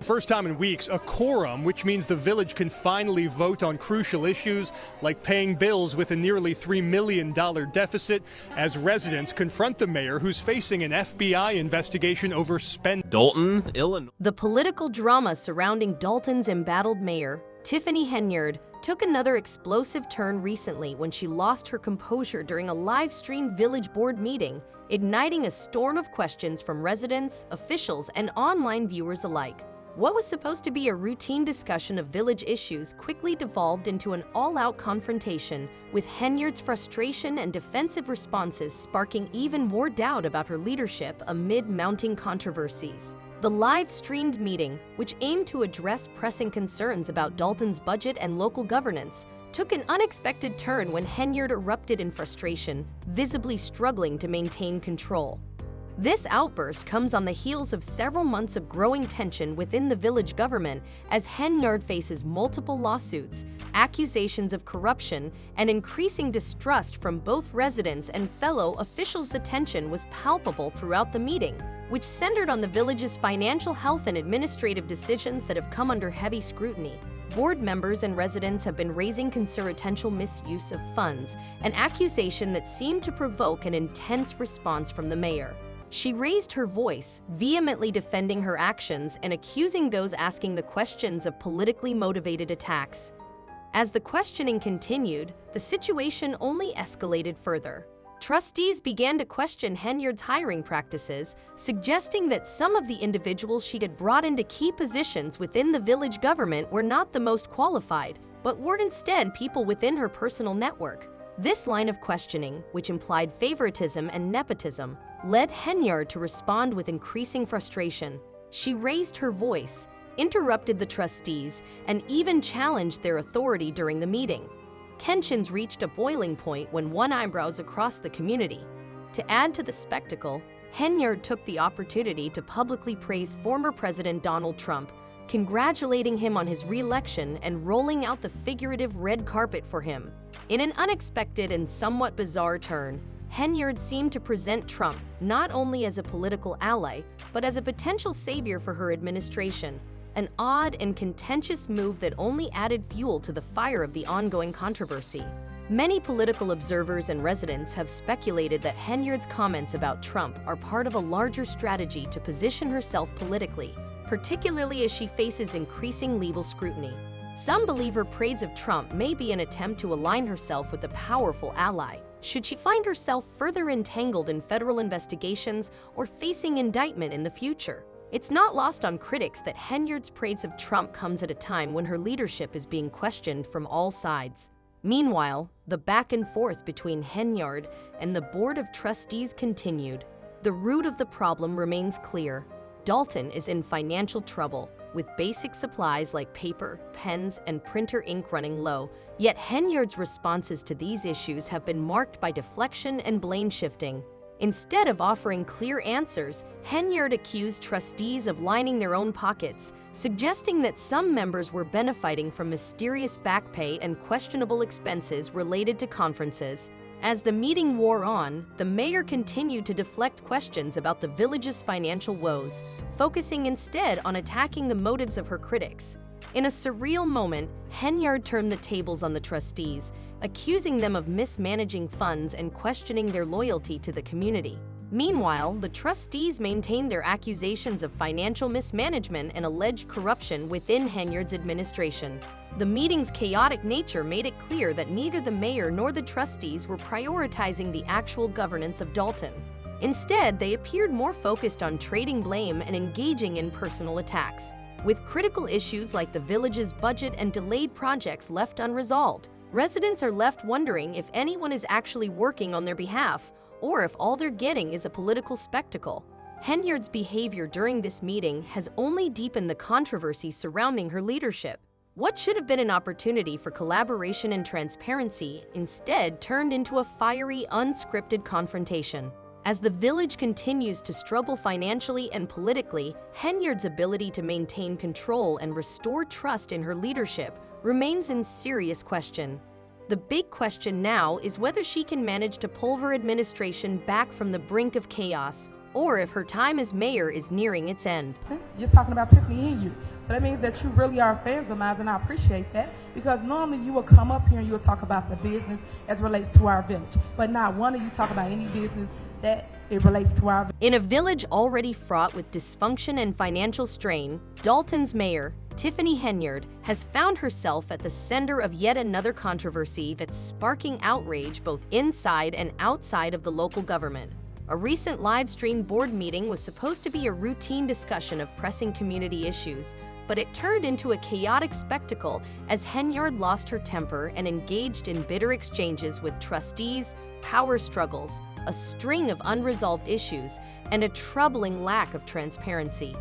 First time in weeks, a quorum, which means the village can finally vote on crucial issues like paying bills with a nearly $3 million deficit, as residents confront the mayor who's facing an FBI investigation over spending. Dalton, Illinois. The political drama surrounding Dalton's embattled mayor, Tiffany Henyard, took another explosive turn recently when she lost her composure during a live-streamed village board meeting, igniting a storm of questions from residents, officials, and online viewers alike. What was supposed to be a routine discussion of village issues quickly devolved into an all-out confrontation, with Henyard's frustration and defensive responses sparking even more doubt about her leadership amid mounting controversies. The live-streamed meeting, which aimed to address pressing concerns about Dalton's budget and local governance, took an unexpected turn when Henyard erupted in frustration, visibly struggling to maintain control. This outburst comes on the heels of several months of growing tension within the village government as Henyard faces multiple lawsuits, accusations of corruption, and increasing distrust from both residents and fellow officials. The tension was palpable throughout the meeting, which centered on the village's financial health and administrative decisions that have come under heavy scrutiny. Board members and residents have been raising potential misuse of funds, an accusation that seemed to provoke an intense response from the mayor. She raised her voice, vehemently defending her actions and accusing those asking the questions of politically motivated attacks. As the questioning continued, the situation only escalated further. Trustees began to question Henyard's hiring practices, suggesting that some of the individuals she had brought into key positions within the village government were not the most qualified, but were instead people within her personal network. This line of questioning, which implied favoritism and nepotism, led Henyard to respond with increasing frustration. She raised her voice, interrupted the trustees, and even challenged their authority during the meeting. Tensions reached a boiling point when one eyebrows across the community. To add to the spectacle, Henyard took the opportunity to publicly praise former President Donald Trump, congratulating him on his re-election and rolling out the figurative red carpet for him. In an unexpected and somewhat bizarre turn, Henyard seemed to present Trump not only as a political ally, but as a potential savior for her administration, an odd and contentious move that only added fuel to the fire of the ongoing controversy. Many political observers and residents have speculated that Henyard's comments about Trump are part of a larger strategy to position herself politically, particularly as she faces increasing legal scrutiny. Some believe her praise of Trump may be an attempt to align herself with a powerful ally, should she find herself further entangled in federal investigations or facing indictment in the future. It's not lost on critics that Henyard's praise of Trump comes at a time when her leadership is being questioned from all sides. Meanwhile, the back and forth between Henyard and the Board of Trustees continued. The root of the problem remains clear. Dalton is in financial trouble, with basic supplies like paper, pens, and printer ink running low, yet Henyard's responses to these issues have been marked by deflection and blame shifting. Instead of offering clear answers, Henyard accused trustees of lining their own pockets, suggesting that some members were benefiting from mysterious back pay and questionable expenses related to conferences. As the meeting wore on, the mayor continued to deflect questions about the village's financial woes, focusing instead on attacking the motives of her critics. In a surreal moment, Henyard turned the tables on the trustees, accusing them of mismanaging funds and questioning their loyalty to the community. Meanwhile, the trustees maintained their accusations of financial mismanagement and alleged corruption within Henyard's administration. The meeting's chaotic nature made it clear that neither the mayor nor the trustees were prioritizing the actual governance of Dalton. Instead, they appeared more focused on trading blame and engaging in personal attacks, with critical issues like the village's budget and delayed projects left unresolved. Residents are left wondering if anyone is actually working on their behalf, or if all they're getting is a political spectacle. Henyard's behavior during this meeting has only deepened the controversy surrounding her leadership. What should have been an opportunity for collaboration and transparency instead turned into a fiery, unscripted confrontation. As the village continues to struggle financially and politically, Henyard's ability to maintain control and restore trust in her leadership remains in serious question. The big question now is whether she can manage to pull her administration back from the brink of chaos, or if her time as mayor is nearing its end. You're talking about Tiffany Henyard. So that means that you really are fans of mine, and I appreciate that, because normally you will come up here and you'll talk about the business as relates to our village, but not one of you talk about any business that it relates to our village. In a village already fraught with dysfunction and financial strain, Dalton's mayor, Tiffany Henyard, has found herself at the center of yet another controversy that's sparking outrage both inside and outside of the local government. A recent live-stream board meeting was supposed to be a routine discussion of pressing community issues, but it turned into a chaotic spectacle as Henyard lost her temper and engaged in bitter exchanges with trustees, power struggles, a string of unresolved issues, and a troubling lack of transparency.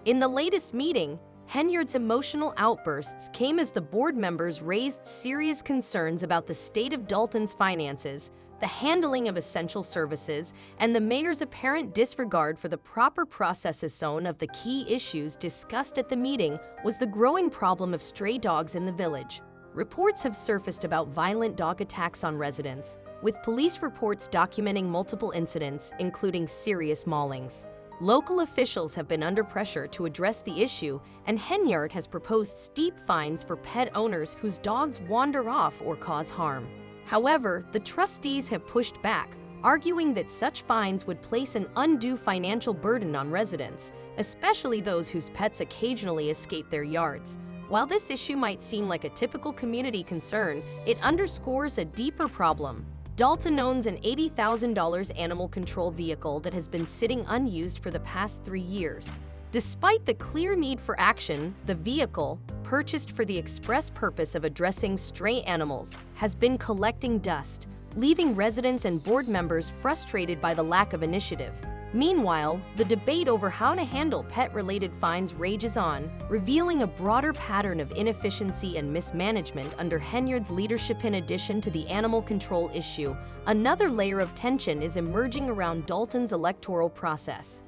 In the latest meeting, Henyard's emotional outbursts came as the board members raised serious concerns about the state of Dalton's finances, the handling of essential services, and the mayor's apparent disregard for the proper processes. One of the key issues discussed at the meeting was the growing problem of stray dogs in the village. Reports have surfaced about violent dog attacks on residents, with police reports documenting multiple incidents, including serious maulings. Local officials have been under pressure to address the issue, and Henyard has proposed steep fines for pet owners whose dogs wander off or cause harm. However, the trustees have pushed back, arguing that such fines would place an undue financial burden on residents, especially those whose pets occasionally escape their yards. While this issue might seem like a typical community concern, it underscores a deeper problem. Dalton owns an $80,000 animal control vehicle that has been sitting unused for the past 3 years. Despite the clear need for action, the vehicle, purchased for the express purpose of addressing stray animals, has been collecting dust, leaving residents and board members frustrated by the lack of initiative. Meanwhile, the debate over how to handle pet-related fines rages on, revealing a broader pattern of inefficiency and mismanagement under Henyard's leadership. In addition to the animal control issue, another layer of tension is emerging around Dalton's electoral process.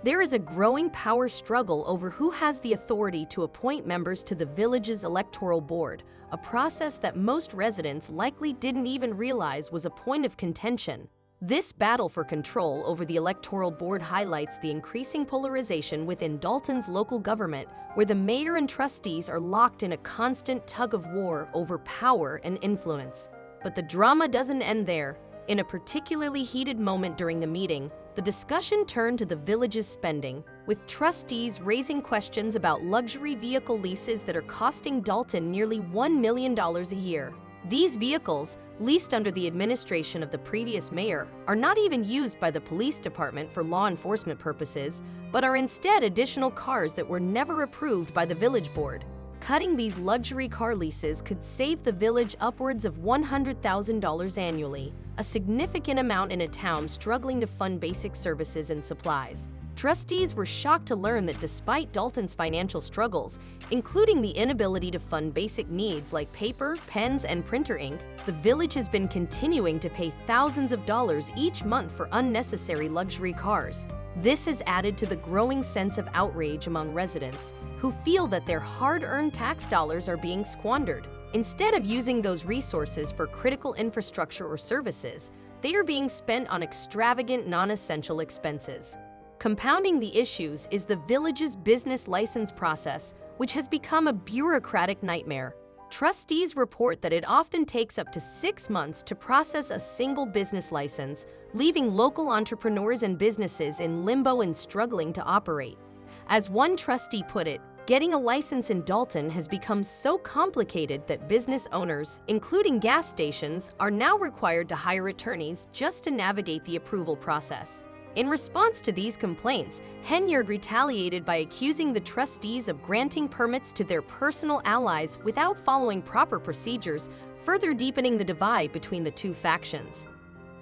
There is a growing power struggle over who has the authority to appoint members to the village's electoral board, a process that most residents likely didn't even realize was a point of contention. This battle for control over the electoral board highlights the increasing polarization within Dalton's local government, where the mayor and trustees are locked in a constant tug-of-war over power and influence. But the drama doesn't end there. In a particularly heated moment during the meeting, the discussion turned to the village's spending, with trustees raising questions about luxury vehicle leases that are costing Dalton nearly $1 million a year. These vehicles, leased under the administration of the previous mayor, are not even used by the police department for law enforcement purposes, but are instead additional cars that were never approved by the village board. Cutting these luxury car leases could save the village upwards of $100,000 annually, a significant amount in a town struggling to fund basic services and supplies. Trustees were shocked to learn that despite Dalton's financial struggles, including the inability to fund basic needs like paper, pens, and printer ink, the village has been continuing to pay thousands of dollars each month for unnecessary luxury cars. This has added to the growing sense of outrage among residents, who feel that their hard-earned tax dollars are being squandered. Instead of using those resources for critical infrastructure or services, they are being spent on extravagant, non-essential expenses. Compounding the issues is the village's business license process, which has become a bureaucratic nightmare. Trustees report that it often takes up to 6 months to process a single business license, leaving local entrepreneurs and businesses in limbo and struggling to operate. As one trustee put it, getting a license in Dalton has become so complicated that business owners, including gas stations, are now required to hire attorneys just to navigate the approval process. In response to these complaints, Henyard retaliated by accusing the trustees of granting permits to their personal allies without following proper procedures, further deepening the divide between the two factions.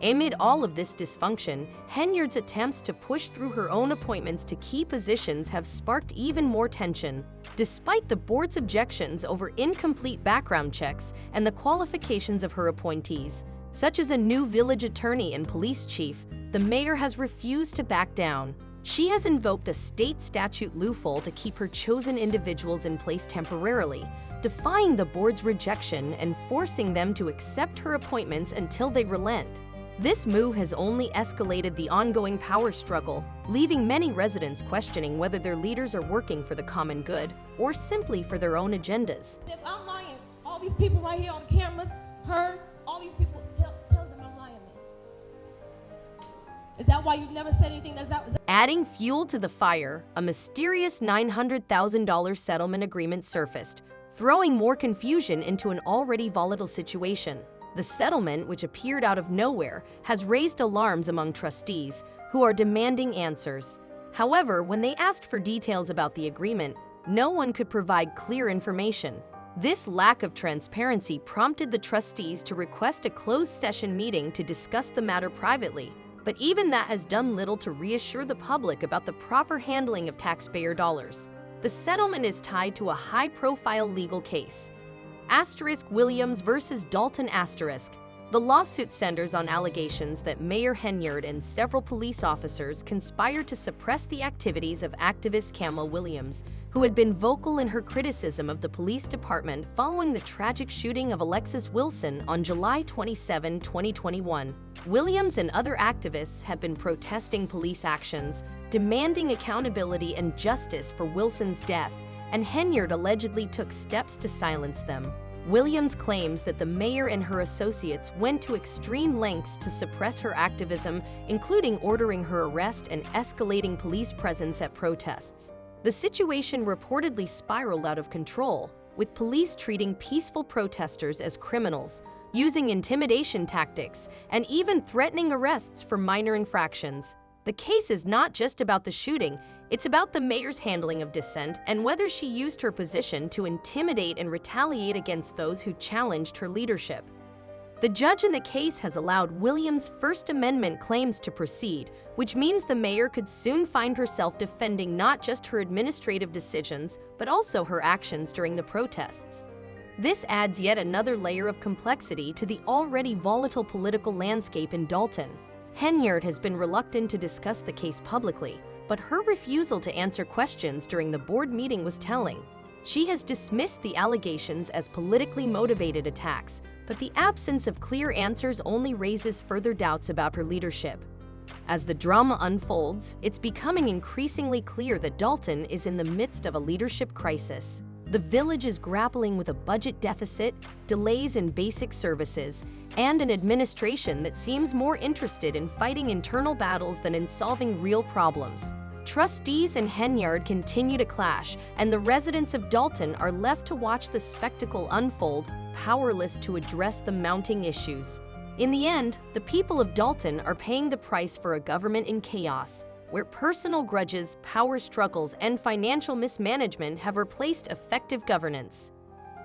Amid all of this dysfunction, Henyard's attempts to push through her own appointments to key positions have sparked even more tension. Despite the board's objections over incomplete background checks and the qualifications of her appointees, such as a new village attorney and police chief, the mayor has refused to back down. She has invoked a state statute loophole to keep her chosen individuals in place temporarily, defying the board's rejection and forcing them to accept her appointments until they relent. This move has only escalated the ongoing power struggle, leaving many residents questioning whether their leaders are working for the common good or simply for their own agendas. If I'm lying, all these people right here on the cameras, her, all these people, tell them I'm lying then. Is that why you've never said anything that's out? Adding fuel to the fire, a mysterious $900,000 settlement agreement surfaced, throwing more confusion into an already volatile situation. The settlement, which appeared out of nowhere, has raised alarms among trustees, who are demanding answers. However, when they asked for details about the agreement, no one could provide clear information. This lack of transparency prompted the trustees to request a closed session meeting to discuss the matter privately. But even that has done little to reassure the public about the proper handling of taxpayer dollars. The settlement is tied to a high-profile legal case. Williams versus Dalton. The lawsuit centers on allegations that Mayor Henyard and several police officers conspired to suppress the activities of activist Kamala Williams, who had been vocal in her criticism of the police department following the tragic shooting of Alexis Wilson on July 27, 2021. Williams and other activists have been protesting police actions, demanding accountability and justice for Wilson's death, and Henyard allegedly took steps to silence them. Williams claims that the mayor and her associates went to extreme lengths to suppress her activism, including ordering her arrest and escalating police presence at protests. The situation reportedly spiraled out of control, with police treating peaceful protesters as criminals, using intimidation tactics, and even threatening arrests for minor infractions. The case is not just about the shooting, it's about the mayor's handling of dissent and whether she used her position to intimidate and retaliate against those who challenged her leadership. The judge in the case has allowed Williams' First Amendment claims to proceed, which means the mayor could soon find herself defending not just her administrative decisions, but also her actions during the protests. This adds yet another layer of complexity to the already volatile political landscape in Dalton. Henyard has been reluctant to discuss the case publicly, but her refusal to answer questions during the board meeting was telling. She has dismissed the allegations as politically motivated attacks, but the absence of clear answers only raises further doubts about her leadership. As the drama unfolds, it's becoming increasingly clear that Dalton is in the midst of a leadership crisis. The village is grappling with a budget deficit, delays in basic services, and an administration that seems more interested in fighting internal battles than in solving real problems. Trustees and Henyard continue to clash, and the residents of Dalton are left to watch the spectacle unfold, powerless to address the mounting issues. In the end, the people of Dalton are paying the price for a government in chaos, where personal grudges, power struggles, and financial mismanagement have replaced effective governance.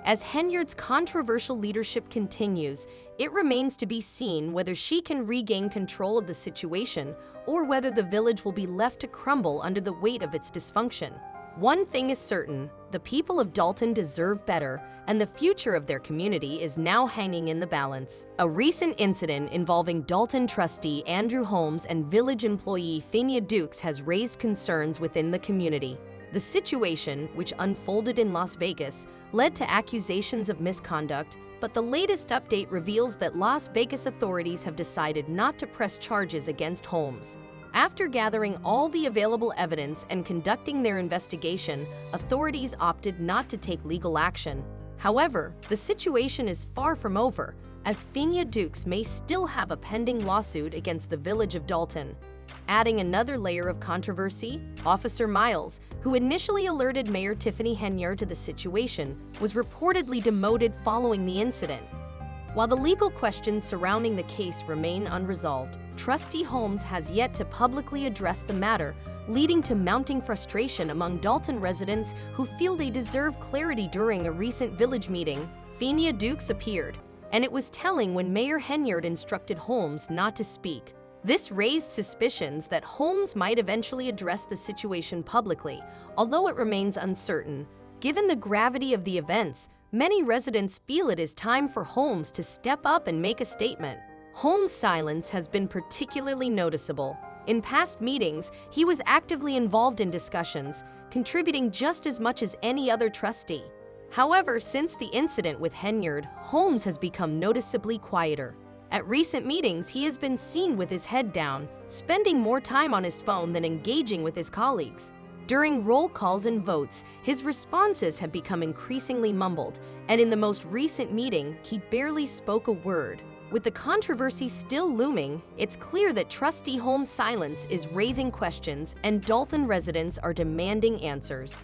As Henyard's controversial leadership continues, it remains to be seen whether she can regain control of the situation or whether the village will be left to crumble under the weight of its dysfunction. One thing is certain, the people of Dalton deserve better, and the future of their community is now hanging in the balance. A recent incident involving Dalton trustee Andrew Holmes and village employee Tiffany Henyard has raised concerns within the community. The situation, which unfolded in Las Vegas, led to accusations of misconduct, but the latest update reveals that Las Vegas authorities have decided not to press charges against Holmes. After gathering all the available evidence and conducting their investigation, authorities opted not to take legal action. However, the situation is far from over, as Tiffany Henyard may still have a pending lawsuit against the village of Dalton. Adding another layer of controversy, Officer Miles, who initially alerted Mayor Tiffany Henyard to the situation, was reportedly demoted following the incident. While the legal questions surrounding the case remain unresolved, Trustee Holmes has yet to publicly address the matter, leading to mounting frustration among Dalton residents who feel they deserve clarity. During a recent village meeting, Tiffany Henyard appeared, and it was telling when Mayor Henyard instructed Holmes not to speak. This raised suspicions that Holmes might eventually address the situation publicly, although it remains uncertain. Given the gravity of the events, many residents feel it is time for Holmes to step up and make a statement. Holmes' silence has been particularly noticeable. In past meetings, he was actively involved in discussions, contributing just as much as any other trustee. However, since the incident with Henyard, Holmes has become noticeably quieter. At recent meetings, he has been seen with his head down, spending more time on his phone than engaging with his colleagues. During roll calls and votes, his responses have become increasingly mumbled, and in the most recent meeting, he barely spoke a word. With the controversy still looming, it's clear that Trustee Holmes' silence is raising questions, and Dalton residents are demanding answers.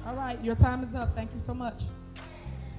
All right, your time is up. Thank you so much.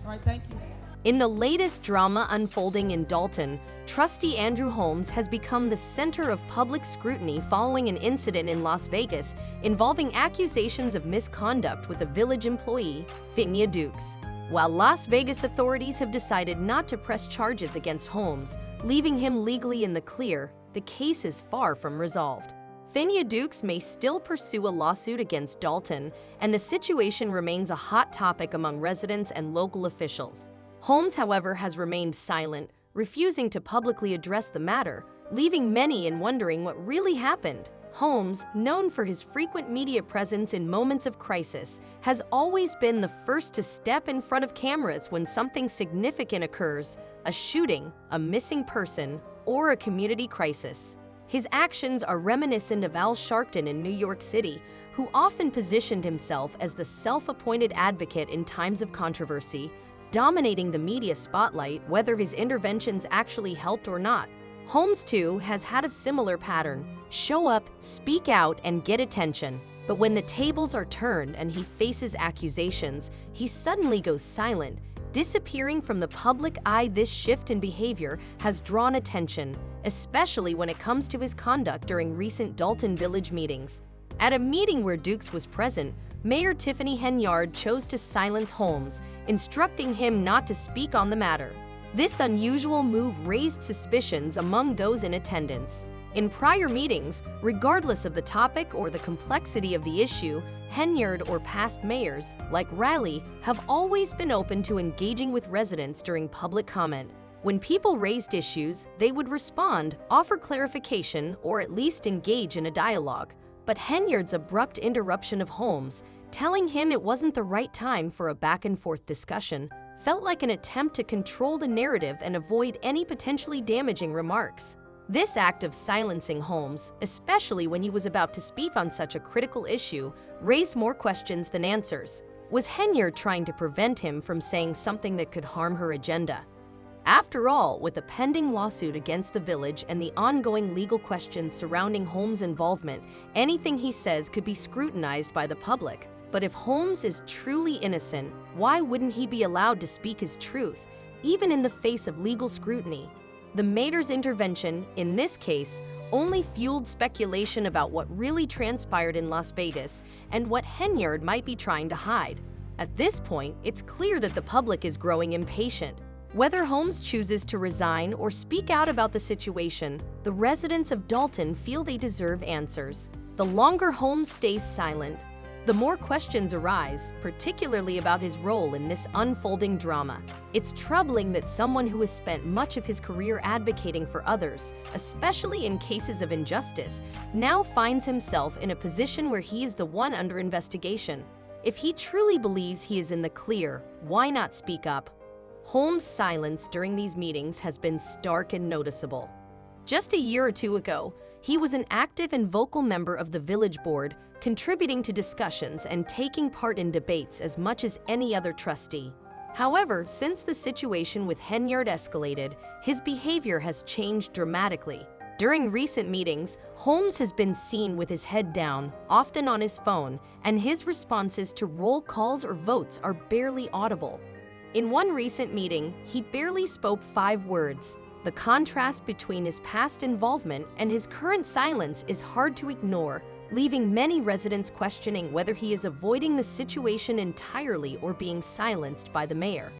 All right, thank you. In the latest drama unfolding in Dalton, Trustee Andrew Holmes has become the center of public scrutiny following an incident in Las Vegas involving accusations of misconduct with a village employee, Tiffany Henyard. While Las Vegas authorities have decided not to press charges against Holmes, leaving him legally in the clear, the case is far from resolved. Tiffany Henyard may still pursue a lawsuit against Dalton, and the situation remains a hot topic among residents and local officials. Holmes, however, has remained silent, refusing to publicly address the matter, leaving many in wondering what really happened. Holmes, known for his frequent media presence in moments of crisis, has always been the first to step in front of cameras when something significant occurs, a shooting, a missing person, or a community crisis. His actions are reminiscent of Al Sharpton in New York City, who often positioned himself as the self-appointed advocate in times of controversy, dominating the media spotlight whether his interventions actually helped or not. Holmes, too, has had a similar pattern: show up, speak out, and get attention. But when the tables are turned and he faces accusations, he suddenly goes silent, disappearing from the public eye. This shift in behavior has drawn attention, especially when it comes to his conduct during recent Dalton Village meetings. At a meeting where Dukes was present, Mayor Tiffany Henyard chose to silence Holmes, instructing him not to speak on the matter. This unusual move raised suspicions among those in attendance. In prior meetings, regardless of the topic or the complexity of the issue, Henyard or past mayors, like Riley, have always been open to engaging with residents during public comment. When people raised issues, they would respond, offer clarification, or at least engage in a dialogue. But Henyard's abrupt interruption of Holmes, telling him it wasn't the right time for a back-and-forth discussion, felt like an attempt to control the narrative and avoid any potentially damaging remarks. This act of silencing Holmes, especially when he was about to speak on such a critical issue, raised more questions than answers. Was Henyard trying to prevent him from saying something that could harm her agenda? After all, with a pending lawsuit against the village and the ongoing legal questions surrounding Holmes' involvement, anything he says could be scrutinized by the public. But if Holmes is truly innocent, why wouldn't he be allowed to speak his truth, even in the face of legal scrutiny? The mayor's intervention, in this case, only fueled speculation about what really transpired in Las Vegas and what Henyard might be trying to hide. At this point, it's clear that the public is growing impatient. Whether Holmes chooses to resign or speak out about the situation, the residents of Dalton feel they deserve answers. The longer Holmes stays silent, the more questions arise, particularly about his role in this unfolding drama. It's troubling that someone who has spent much of his career advocating for others, especially in cases of injustice, now finds himself in a position where he is the one under investigation. If he truly believes he is in the clear, why not speak up? Holmes' silence during these meetings has been stark and noticeable. Just a year or two ago, he was an active and vocal member of the village board, contributing to discussions and taking part in debates as much as any other trustee. However, since the situation with Henyard escalated, his behavior has changed dramatically. During recent meetings, Holmes has been seen with his head down, often on his phone, and his responses to roll calls or votes are barely audible. In one recent meeting, he barely spoke 5 words. The contrast between his past involvement and his current silence is hard to ignore, leaving many residents questioning whether he is avoiding the situation entirely or being silenced by the mayor.